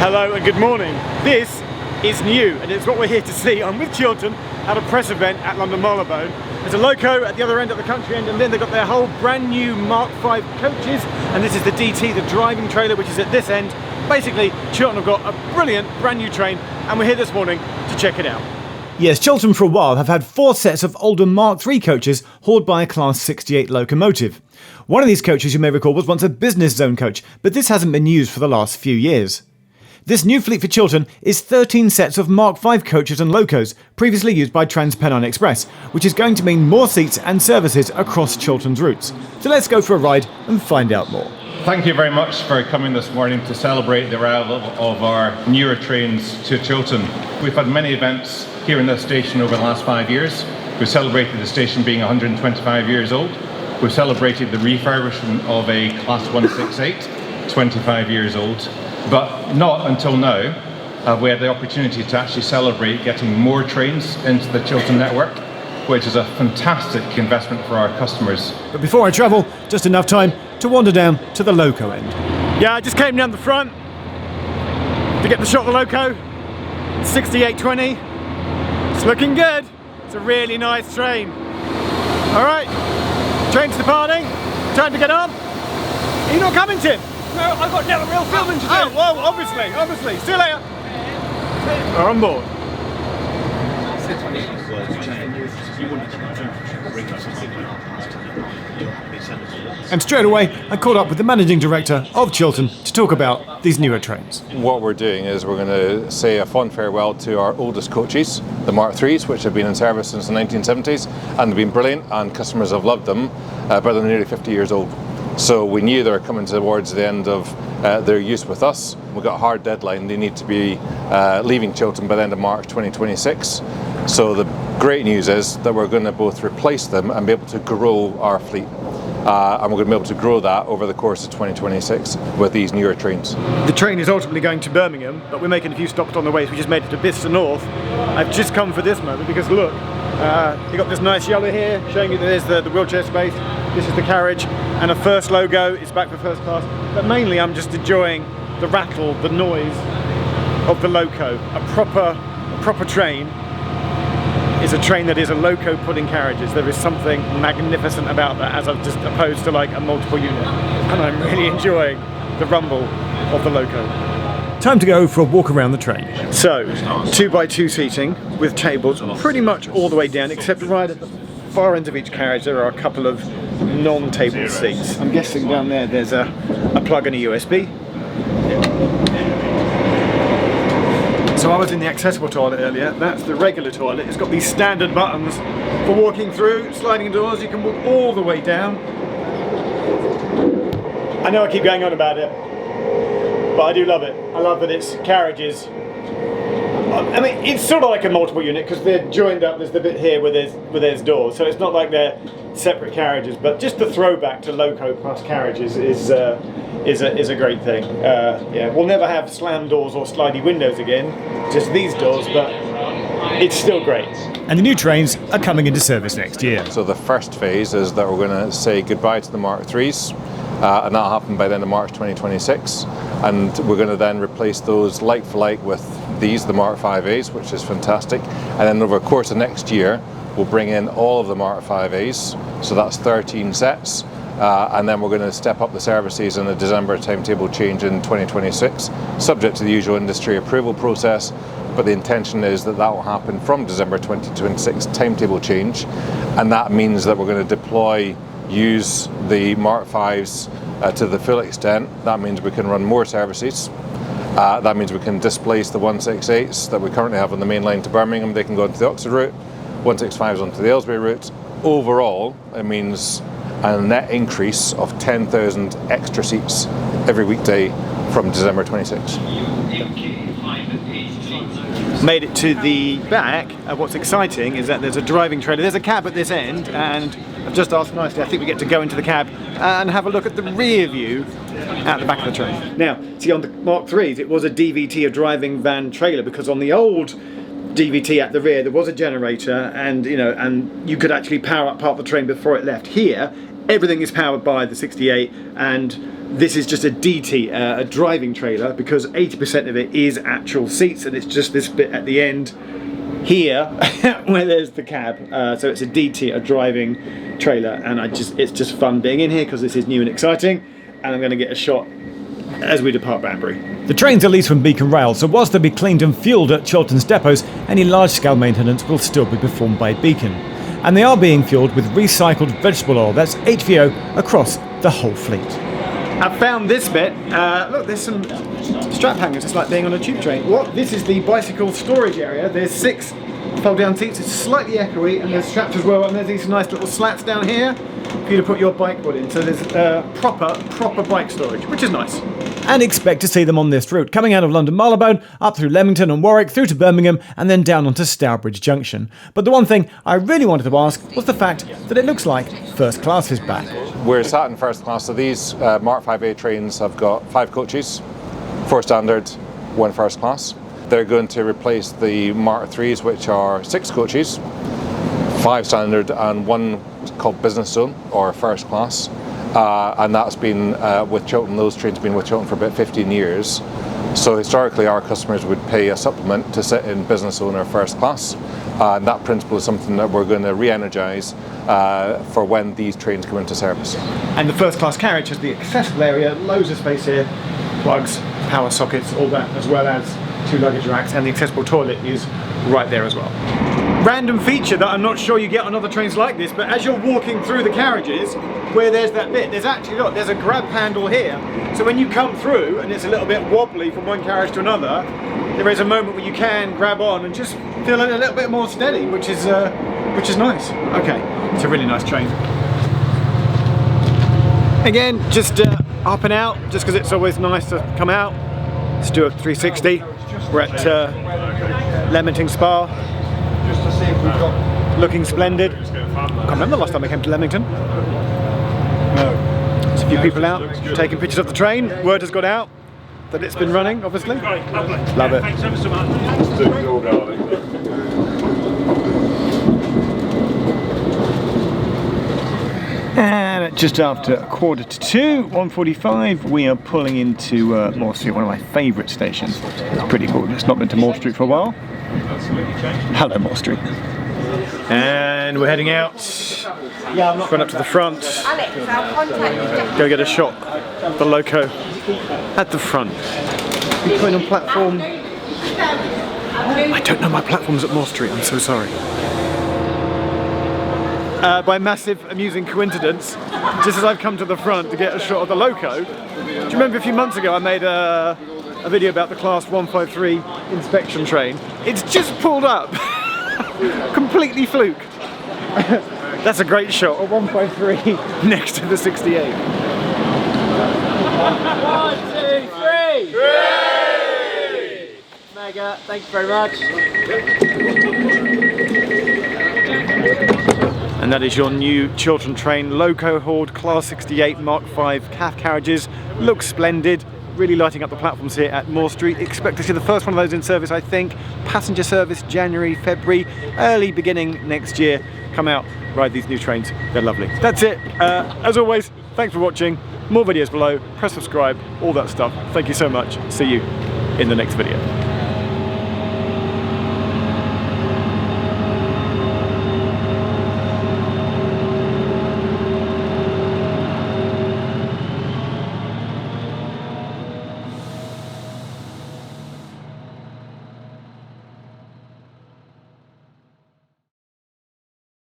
Hello and good morning. This is new and it's what we're here to see. I'm with Chiltern at a press event at London Marylebone. There's a Loco at the other end, at the country end, and then they've got their whole brand new Mk5 Coaches, and this is the DT, the driving trailer, which is at this end. Basically, Chiltern have got a brilliant brand new train and we're here this morning to check it out. Yes, Chiltern for a while have had 4 sets of older Mk3 coaches hauled by a Class 68 locomotive. One of these coaches, you may recall, was once a business zone coach, but this hasn't been used for the last few years. This new fleet for Chiltern is 13 sets of Mk5 coaches and locos, previously used by Trans-Pennine Express, which is going to mean more seats and services across Chiltern's routes. So let's go for a ride and find out more. Thank you very much for coming this morning to celebrate the arrival of our newer trains to Chiltern. We've had many events here in this station over the last 5 years. We've celebrated the station being 125 years old. We've celebrated the refurbishment of a Class 168, 25 years old. But not until now have we had the opportunity to actually celebrate getting more trains into the Chiltern network, which is a fantastic investment for our customers. But before I travel, just enough time to wander down to the Loco end. Yeah, I just came down the front to get the shot of the Loco. 6820. It's looking good. It's a really nice train. All right, train's departing. Time to get on. Are you not coming, Tim? No, I've got no real filming to do. Oh, well, obviously. See you later. We're on board. And straight away, I caught up with the managing director of Chiltern to talk about these newer trains. What we're doing is we're going to say a fond farewell to our oldest coaches, the Mk3s, which have been in service since the 1970s, and they've been brilliant, and customers have loved them, but they're nearly 50 years old. So we knew they were coming towards the end of their use with us. We've got a hard deadline. They need to be leaving Chiltern by the end of March 2026. So the great news is that we're going to both replace them and be able to grow our fleet. And we're going to be able to grow that over the course of 2026 with these newer trains. The train is ultimately going to Birmingham, but we're making a few stops on the way. So we just made it to Bicester North. I've just come for this moment because look, you've got this nice yellow here showing you that there's the wheelchair space. This is the carriage, and a first logo. It's back for first class. But mainly I'm just enjoying the rattle, the noise of the Loco. A proper train is a train that is a Loco putting carriages. There is something magnificent about that, as opposed to like a multiple unit. And I'm really enjoying the rumble of the Loco. Time to go for a walk around the train. So, 2x2 seating with tables pretty much all the way down, except right at the far ends of each carriage there are a couple of non-table seats. I'm guessing down there's a plug and a USB. So I was in the accessible toilet earlier. That's the regular toilet. It's got these standard buttons for walking through, sliding doors. You can walk all the way down. I know I keep going on about it, but I do love it. I love that it's carriages. I mean, it's sort of like a multiple unit because they're joined up. There's the bit here where there's doors, so it's not like they're separate carriages. But just the throwback to Loco plus carriages is a great thing. Yeah, we'll never have slam doors or slidey windows again. Just these doors, but it's still great. And the new trains are coming into service next year. So the first phase is that we're going to say goodbye to the Mk3s, and that'll happen by the end of March 2026. And we're going to then replace those like for like with these, the Mk5As, which is fantastic. And then over the course of next year, we'll bring in all of the Mk5As, so that's 13 sets. And then we're going to step up the services in the December timetable change in 2026, subject to the usual industry approval process. But the intention is that will happen from December 2026 timetable change, and that means that we're going to use the Mk5s to the full extent. That means we can run more services. That means we can displace the 168s that we currently have on the main line to Birmingham. They can go into the Oxford route, 165s onto the Aylesbury route. Overall, it means a net increase of 10,000 extra seats every weekday from December 26. Made it to the back. What's exciting is that there's a driving trailer. There's a cab at this end, and I've just asked nicely, I think we get to go into the cab and have a look at the rear view at the back of the train. Now, see, on the Mk3s, it was a DVT, a driving van trailer, because on the old DVT at the rear, there was a generator, and you could actually power up part of the train before it left. Here, Everything is powered by the 68, and this is just a DT, a driving trailer, because 80% of it is actual seats, and it's just this bit at the end here where there's the cab. So it's a DT, a driving trailer, and it's just fun being in here because this is new and exciting, and I'm going to get a shot as we depart Banbury. The trains are leased from Beacon Rail, so whilst they'll be cleaned and fuelled at Chiltern's depots, any large-scale maintenance will still be performed by Beacon. And they are being fuelled with recycled vegetable oil, that's HVO, across the whole fleet. I've found this bit. Look, there's some strap hangers. It's like being on a tube train. What? This is the bicycle storage area. There's 6 fold-down seats. It's slightly echoey, and there's straps as well. And there's these nice little slats down here for you to put your bike board in. So there's proper bike storage, which is nice. And expect to see them on this route, coming out of London Marylebone, up through Leamington and Warwick, through to Birmingham, and then down onto Stourbridge Junction. But the one thing I really wanted to ask was the fact that it looks like first class is back. We're sat in first class, so these Mk5 trains have got 5 coaches, 4 standard, 1 first class. They're going to replace the Mk3s, which are 6 coaches, 5 standard and 1 called business zone or first class. And that's been with Chiltern, those trains have been with Chiltern for about 15 years. So historically our customers would pay a supplement to sit in business zone or first class. And that principle is something that we're going to re-energise for when these trains come into service. And the first class carriage has the accessible area, loads of space here, plugs, power sockets, all that, as well as 2 luggage racks, and the accessible toilet is right there as well. Random feature that I'm not sure you get on other trains like this, but as you're walking through the carriages, where there's that bit, there's actually, look, there's a grab handle here. So when you come through and it's a little bit wobbly from one carriage to another, there is a moment where you can grab on and just feel a little bit more steady, which is nice. Okay, it's a really nice train. Again, just up and out, just because it's always nice to come out. Let's do a 360. We're at Leamington Spa. Just to see if we've got... Looking splendid. I can't remember the last time I came to Leamington. No. There's a few people out taking pictures of the train. Word has got out that it's been running, obviously. Love it. Thanks ever so much. And at just after 1:45, 1:45, we are pulling into Moore Street, one of my favourite stations. It's pretty gorgeous. Not been to Moore Street for a while. Hello, Moore Street. And we're heading out. Yeah, I'm not going up to the front. Go get a shot of the Loco at the front. We're putting on platform. I don't know my platforms at Moore Street. I'm so sorry. By massive amusing coincidence, just as I've come to the front to get a shot of the Loco, do you remember a few months ago I made a video about the Class 153 inspection train? It's just pulled up. Completely fluke. That's a great shot of 153 next to the 68. 1, 2, 3! Hooray! Mega, thank you very much. And that is your new Chiltern train, Loco hauled Class 68 Mk5 calf carriages. Looks splendid. Really lighting up the platforms here at Moore Street. Expect to see the first one of those in service, I think. Passenger service January, February, early beginning next year. Come out, ride these new trains. They're lovely. That's it. As always, thanks for watching. More videos below. Press subscribe, all that stuff. Thank you so much. See you in the next video.